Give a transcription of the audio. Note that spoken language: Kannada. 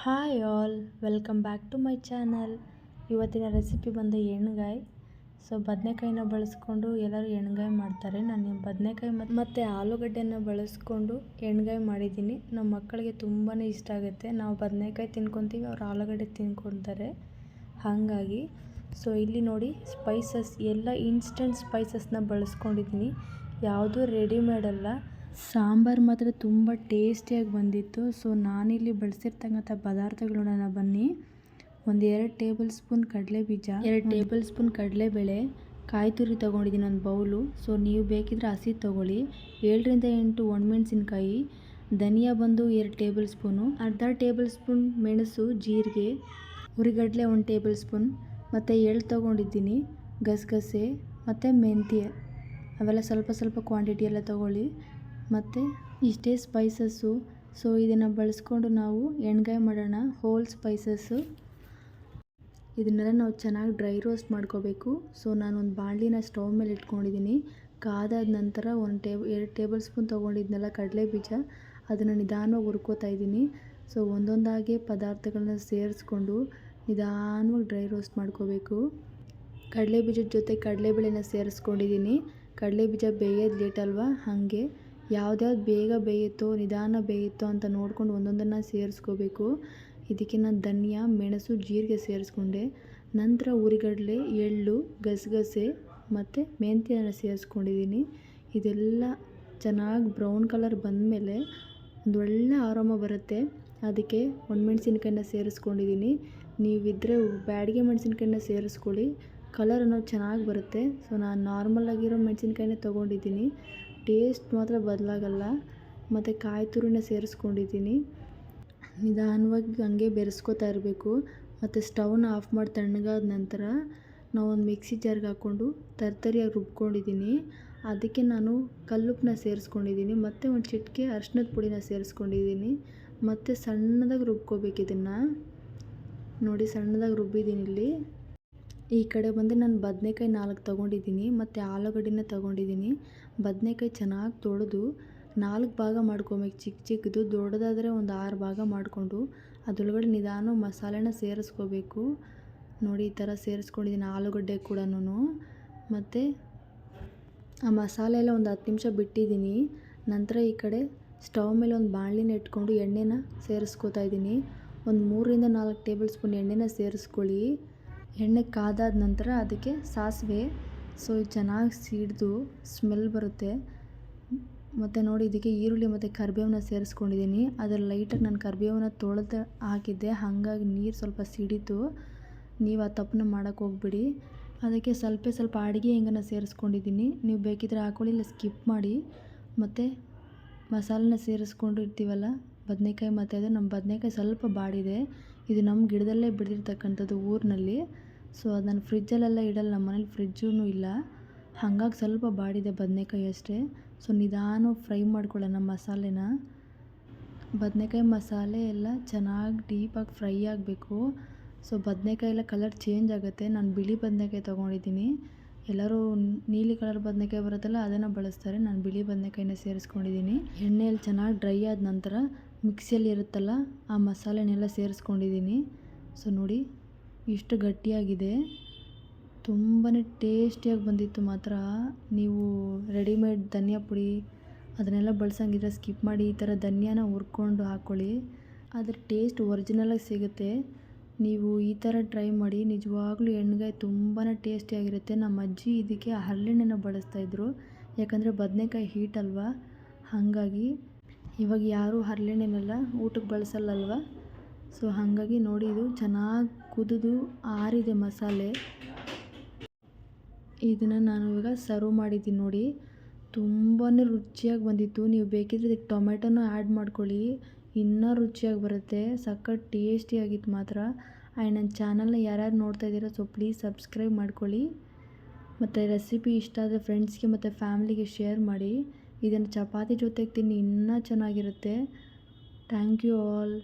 Hi all, welcome back to my channel. ಇವತ್ತಿನ ರೆಸಿಪಿ ಬಂದು ಎಣ್ಗಾಯಿ. ಬದನೆಕಾಯಿನ ಬಳಸ್ಕೊಂಡು ಎಲ್ಲರೂ ಎಣ್ಗಾಯಿ ಮಾಡ್ತಾರೆ. ನಾನು ಬದನೆಕಾಯಿ ಮತ್ತು ಆಲೂಗಡ್ಡೆನ ಬಳಸ್ಕೊಂಡು ಎಣ್ಗಾಯಿ ಮಾಡಿದ್ದೀನಿ. ನಮ್ಮ ಮಕ್ಕಳಿಗೆ ತುಂಬಾ ಇಷ್ಟ ಆಗುತ್ತೆ. ನಾವು ಬದನೆಕಾಯಿ ತಿನ್ಕೊತೀವಿ, ಅವ್ರು ಆಲೂಗಡ್ಡೆ ತಿನ್ಕೊತಾರೆ. ಹಾಗಾಗಿ ಇಲ್ಲಿ ನೋಡಿ, ಸ್ಪೈಸಸ್ ಎಲ್ಲ ಇನ್ಸ್ಟೆಂಟ್ ಸ್ಪೈಸಸ್ನ ಬಳಸ್ಕೊಂಡಿದ್ದೀನಿ. ಯಾವುದೂ ರೆಡಿಮೇಡ್ ಅಲ್ಲ. ಸಾಂಬಾರು ಮಾತ್ರ ತುಂಬ ಟೇಸ್ಟಿಯಾಗಿ ಬಂದಿತ್ತು. ನಾನಿಲ್ಲಿ ಬಳಸಿರ್ತಕ್ಕಂಥ ಪದಾರ್ಥಗಳು ನೋಡೋಣ ಬನ್ನಿ. 2 ಟೇಬಲ್ ಸ್ಪೂನ್ ಕಡಲೆಬೀಜ, 2 ಟೇಬಲ್ ಸ್ಪೂನ್ ಕಡಲೆಬೇಳೆ, ಕಾಯಿ ತುರಿ ತೊಗೊಂಡಿದ್ದೀನಿ ಒಂದು ಬೌಲು. ನೀವು ಬೇಕಿದ್ರೆ ಹಸಿ ತೊಗೊಳ್ಳಿ. 7ರಿಂದ 8 ಒಣಮೆಣಸಿನ್ಕಾಯಿ, ಧನಿಯಾ ಬಂದು 2 ಟೇಬಲ್ ಸ್ಪೂನು, ಅರ್ಧ ಟೇಬಲ್ ಸ್ಪೂನ್ ಮೆಣಸು, ಜೀರಿಗೆ, ಹುರಿಗಡಲೆ 1 ಟೇಬಲ್ ಸ್ಪೂನ್, ಮತ್ತು ಎಳ್ಳು ತೊಗೊಂಡಿದ್ದೀನಿ, ಗಸಗಸೆ ಮತ್ತು ಮೆಂತ್ಯ, ಅವೆಲ್ಲ ಸ್ವಲ್ಪ ಕ್ವಾಂಟಿಟಿ ಎಲ್ಲ ತೊಗೊಳ್ಳಿ. ಮತ್ತು ಇಷ್ಟೇ ಸ್ಪೈಸಸ್ಸು. ಇದನ್ನು ಬಳಸ್ಕೊಂಡು ನಾವು ಎಣ್ಗಾಯಿ ಮಾಡೋಣ. ಹೋಲ್ ಸ್ಪೈಸಸ್ಸು ಇದನ್ನೆಲ್ಲ ನಾವು ಚೆನ್ನಾಗಿ ಡ್ರೈ ರೋಸ್ಟ್ ಮಾಡ್ಕೋಬೇಕು. ನಾನೊಂದು ಬಾಣಲಿನ ಸ್ಟವ್ ಮೇಲೆ ಇಟ್ಕೊಂಡಿದ್ದೀನಿ. ಕಾದಾದ ನಂತರ 2 ಟೇಬಲ್ ಸ್ಪೂನ್ ತೊಗೊಂಡಿದ್ನೆಲ್ಲ ಕಡಲೆಬೀಜ, ಅದನ್ನು ನಿಧಾನವಾಗಿ ಹುರ್ಕೋತಾ ಇದ್ದೀನಿ. ಒಂದೊಂದಾಗಿ ಪದಾರ್ಥಗಳನ್ನ ಸೇರಿಸ್ಕೊಂಡು ನಿಧಾನವಾಗಿ ಡ್ರೈ ರೋಸ್ಟ್ ಮಾಡ್ಕೋಬೇಕು. ಕಡಲೆಬೀಜದ ಜೊತೆ ಕಡಲೆಬೇಳೆನ ಸೇರಿಸ್ಕೊಂಡಿದ್ದೀನಿ. ಕಡಲೆಬೀಜ ಬೇಯೋದು ಲೇಟ್ ಅಲ್ವಾ, ಹಾಗೆ ಯಾವ್ದ್ಯಾವ್ದು ಬೇಗ ಬೇಯುತ್ತೋ ನಿಧಾನ ಬೇಯುತ್ತೋ ಅಂತ ನೋಡ್ಕೊಂಡು ಒಂದೊಂದನ್ನು ಸೇರಿಸ್ಕೋಬೇಕು. ಇದಕ್ಕೆ ನಾನು ಧನಿಯಾ, ಮೆಣಸು, ಜೀರಿಗೆ ಸೇರಿಸ್ಕೊಂಡೆ. ನಂತರ ಹುರಿಗಡಲೆ, ಎಳ್ಳು, ಗಸಗಸೆ ಮತ್ತು ಮೆಂತ್ಯನ ಸೇರಿಸ್ಕೊಂಡಿದ್ದೀನಿ. ಇದೆಲ್ಲ ಚೆನ್ನಾಗಿ ಬ್ರೌನ್ ಕಲರ್ ಬಂದಮೇಲೆ ಒಂದು ಒಳ್ಳೆ ಆರೋಮ ಬರುತ್ತೆ. ಅದಕ್ಕೆ ಒಣಮೆಣಸಿನ್ಕಾಯಿನ ಸೇರಿಸ್ಕೊಂಡಿದ್ದೀನಿ. ನೀವಿದ್ದರೆ ಬ್ಯಾಡಗಿ ಮೆಣಸಿನ್ಕಾಯಿನ ಸೇರಿಸ್ಕೊಳ್ಳಿ, ಕಲರ್ ಅನ್ನೋದು ಚೆನ್ನಾಗಿ ಬರುತ್ತೆ. ನಾನು ನಾರ್ಮಲಾಗಿರೋ ಮೆಣಸಿನ್ಕಾಯಿನೇ ತೊಗೊಂಡಿದ್ದೀನಿ. ಟೇಸ್ಟ್ ಮಾತ್ರ ಬದಲಾಗಲ್ಲ. ಮತ್ತು ಕಾಯಿ ತುರಿನ ಸೇರಿಸ್ಕೊಂಡಿದ್ದೀನಿ. ನಿಧಾನವಾಗಿ ಹಂಗೆ ಬೆರೆಸ್ಕೋತಾ ಇರಬೇಕು. ಮತ್ತು ಸ್ಟವ್ನ ಆಫ್ ಮಾಡಿ ತಣ್ಣಗಾದ ನಂತರ ನಾವೊಂದು ಮಿಕ್ಸಿ ಜಾರ್ಗೆ ಹಾಕ್ಕೊಂಡು ತರಿಯಾಗಿ ರುಬ್ಕೊಂಡಿದ್ದೀನಿ. ಅದಕ್ಕೆ ನಾನು ಕಲ್ಲುಪ್ಪನ್ನ ಸೇರಿಸ್ಕೊಂಡಿದ್ದೀನಿ. ಮತ್ತು ಒಂದು ಚಿಟಿಕೆ ಅರಿಶಿನದ ಪುಡಿನ ಸೇರಿಸ್ಕೊಂಡಿದ್ದೀನಿ. ಮತ್ತು ಸಣ್ಣದಾಗಿ ರುಬ್ಕೋಬೇಕು. ಇದನ್ನು ನೋಡಿ, ಸಣ್ಣದಾಗಿ ರುಬ್ಬಿದ್ದೀನಿ. ಇಲ್ಲಿ ಈ ಕಡೆ ಬಂದು ನಾನು ಬದನೆಕಾಯಿ 4 ತೊಗೊಂಡಿದ್ದೀನಿ ಮತ್ತು ಆಲೂಗಡ್ಡೆನ ತೊಗೊಂಡಿದ್ದೀನಿ. ಬದನೆಕಾಯಿ ಚೆನ್ನಾಗಿ ತೊಳೆದು 4 ಭಾಗ ಮಾಡ್ಕೊಬೇಕು, ಚಿಕ್ಕದು. ದೊಡ್ಡದಾದರೆ ಒಂದು 6 ಭಾಗ ಮಾಡಿಕೊಂಡು ಅದರೊಳಗಡೆ ನಿಧಾನ ಮಸಾಲೆನ ಸೇರಿಸ್ಕೋಬೇಕು. ನೋಡಿ, ಈ ಥರ ಸೇರಿಸ್ಕೊಂಡಿದ್ದೀನಿ ಆಲೂಗಡ್ಡೆ ಕೂಡ. ಮತ್ತು ಆ ಮಸಾಲೆ ಎಲ್ಲ ಒಂದು 10 ನಿಮಿಷ ಬಿಟ್ಟಿದ್ದೀನಿ. ನಂತರ ಈ ಕಡೆ ಸ್ಟವ್ ಮೇಲೆ ಒಂದು ಬಾಣಲಿನ ಇಟ್ಕೊಂಡು ಎಣ್ಣೆನ ಸೇರಿಸ್ಕೋತಾ ಇದ್ದೀನಿ. ಒಂದು 3ರಿಂದ 4 ಟೇಬಲ್ ಸ್ಪೂನ್ ಎಣ್ಣೆನ ಸೇರಿಸ್ಕೊಳ್ಳಿ. ಎಣ್ಣೆ ಕಾದಾದ ನಂತರ ಅದಕ್ಕೆ ಸಾಸಿವೆ ಚೆನ್ನಾಗಿ ಸಿಡಿದು ಸ್ಮೆಲ್ ಬರುತ್ತೆ. ಮತ್ತು ನೋಡಿ, ಇದಕ್ಕೆ ಈರುಳ್ಳಿ ಮತ್ತು ಕರಿಬೇವನ್ನ ಸೇರಿಸ್ಕೊಂಡಿದ್ದೀನಿ. ಅದರಲ್ಲಿ ಲೈಟಾಗಿ ನಾನು ಕರಿಬೇವನ್ನ ತೊಳೆದು ಹಾಕಿದ್ದೆ, ಹಾಗಾಗಿ ನೀರು ಸ್ವಲ್ಪ ಸಿಡಿತು. ನೀವು ಆ ತಪ್ಪನ್ನ ಮಾಡೋಕ್ಕೆ ಹೋಗ್ಬಿಡಿ. ಅದಕ್ಕೆ ಸ್ವಲ್ಪ ಅಡುಗೆ ಹಿಂಗನ್ನು ಸೇರಿಸ್ಕೊಂಡಿದ್ದೀನಿ. ನೀವು ಬೇಕಿದ್ರೆ ಹಾಕೊಳ್ಳಿ, ಇಲ್ಲ ಸ್ಕಿಪ್ ಮಾಡಿ. ಮತ್ತು ಮಸಾಲೆನ ಸೇರಿಸ್ಕೊಂಡಿರ್ತೀವಲ್ಲ ಬದನೆಕಾಯಿ, ಮತ್ತು ಅದು ನಮ್ಮ ಬದನೆಕಾಯಿ ಸ್ವಲ್ಪ ಬಾಡಿದೆ. ಇದು ನಮ್ಮ ಗಿಡದಲ್ಲೇ ಬೆಳೆದಿರ್ತಕ್ಕಂಥದ್ದು ಊರಿನಲ್ಲಿ. ಅದು ನಾನು ಫ್ರಿಜ್ಜಲ್ಲೆಲ್ಲ ಇಡಲ್ಲ, ನಮ್ಮ ಮನೇಲಿ ಫ್ರಿಜ್ಜೂ ಇಲ್ಲ. ಹಾಗಾಗಿ ಸ್ವಲ್ಪ ಬಾಡಿದೆ ಬದನೆಕಾಯಿ ಅಷ್ಟೇ. ನಿಧಾನವಾಗಿ ಫ್ರೈ ಮಾಡ್ಕೊಳ್ಳೋಣ ಮಸಾಲೆನ. ಬದನೆಕಾಯಿ ಮಸಾಲೆ ಎಲ್ಲ ಚೆನ್ನಾಗಿ ಡೀಪಾಗಿ ಫ್ರೈ ಆಗಬೇಕು. ಬದನೆಕಾಯಿ ಎಲ್ಲ ಕಲರ್ ಚೇಂಜ್ ಆಗುತ್ತೆ. ನಾನು ಬಿಳಿ ಬದನೆಕಾಯಿ ತೊಗೊಂಡಿದ್ದೀನಿ. ಎಲ್ಲರೂ ನೀಲಿ ಕಲರ್ ಬದನೆಕಾಯಿ ಬರುತ್ತಲ್ಲ, ಅದನ್ನು ಬಳಸ್ತಾರೆ. ನಾನು ಬಿಳಿ ಬದನೆಕಾಯಿನ ಸೇರಿಸ್ಕೊಂಡಿದ್ದೀನಿ. ಎಣ್ಣೆಯಲ್ಲಿ ಚೆನ್ನಾಗಿ ಡ್ರೈ ಆದ ನಂತರ ಮಿಕ್ಸಿಯಲ್ಲಿ ಇರುತ್ತಲ್ಲ, ಆ ಮಸಾಲೆನೆಲ್ಲ ಸೇರಿಸ್ಕೊಂಡಿದ್ದೀನಿ. ನೋಡಿ, ಇಷ್ಟು ಗಟ್ಟಿಯಾಗಿದೆ. ತುಂಬಾ ಟೇಸ್ಟಿಯಾಗಿ ಬಂದಿತ್ತು ಮಾತ್ರ. ನೀವು ರೆಡಿಮೇಡ್ ಧನಿಯಾ ಪುಡಿ ಅದನ್ನೆಲ್ಲ ಬಳಸಂಗಿದ್ರೆ ಸ್ಕಿಪ್ ಮಾಡಿ ಈ ಥರ ಧನಿಯಾನ ಹುರ್ಕೊಂಡು ಹಾಕ್ಕೊಳ್ಳಿ. ಅದ್ರ ಟೇಸ್ಟ್ ಒರಿಜಿನಲಾಗಿ ಸಿಗುತ್ತೆ. ನೀವು ಈ ಥರ ಟ್ರೈ ಮಾಡಿ. ನಿಜವಾಗ್ಲೂ ಎಣ್ಗಾಯಿ ತುಂಬಾ ಟೇಸ್ಟಿಯಾಗಿರುತ್ತೆ. ನಮ್ಮ ಅಜ್ಜಿ ಇದಕ್ಕೆ ಹರಳೆಣ್ಣೆನ ಬಳಸ್ತಾಯಿದ್ರು, ಯಾಕಂದರೆ ಬದನೆಕಾಯಿ ಹೀಟ್ ಅಲ್ವಾ, ಹಾಗಾಗಿ. ಇವಾಗ ಯಾರೂ ಹರಳೆಣ್ಣೆನೆಲ್ಲ ಊಟಕ್ಕೆ ಬಳಸಲ್ಲಲ್ವ. ಹಾಗಾಗಿ ನೋಡಿ, ಇದು ಚೆನ್ನಾಗಿ ಕುದಿದು ಆರಿದೆ ಮಸಾಲೆ. ಇದನ್ನು ನಾನು ಇವಾಗ ಸರ್ವ್ ಮಾಡಿದ್ದೀನಿ. ನೋಡಿ, ತುಂಬಾ ರುಚಿಯಾಗಿ ಬಂದಿತ್ತು. ನೀವು ಬೇಕಿದ್ರೆ ಇದಕ್ಕೆ ಟೊಮೆಟೊನೂ ಆ್ಯಡ್ ಮಾಡ್ಕೊಳ್ಳಿ, ಇನ್ನೂ ರುಚಿಯಾಗಿ ಬರುತ್ತೆ. ಸಖತ್ ಟೇಸ್ಟಿಯಾಗಿತ್ತು ಮಾತ್ರ. ಆ್ಯಂಡ್ ನನ್ನ ಚಾನಲ್ನ ಯಾರ್ಯಾರು ನೋಡ್ತಾ ಇದ್ದೀರಾ ಪ್ಲೀಸ್ ಸಬ್ಸ್ಕ್ರೈಬ್ ಮಾಡ್ಕೊಳ್ಳಿ. ಮತ್ತು ರೆಸಿಪಿ ಇಷ್ಟ ಆದರೆ ಫ್ರೆಂಡ್ಸ್ಗೆ ಮತ್ತು ಫ್ಯಾಮಿಲಿಗೆ ಶೇರ್ ಮಾಡಿ. ಇದನ್ನು ಚಪಾತಿ ಜೊತೆಗೆ ತಿನ್ನಿ, ಇನ್ನೂ ಚೆನ್ನಾಗಿರುತ್ತೆ. Thank you all.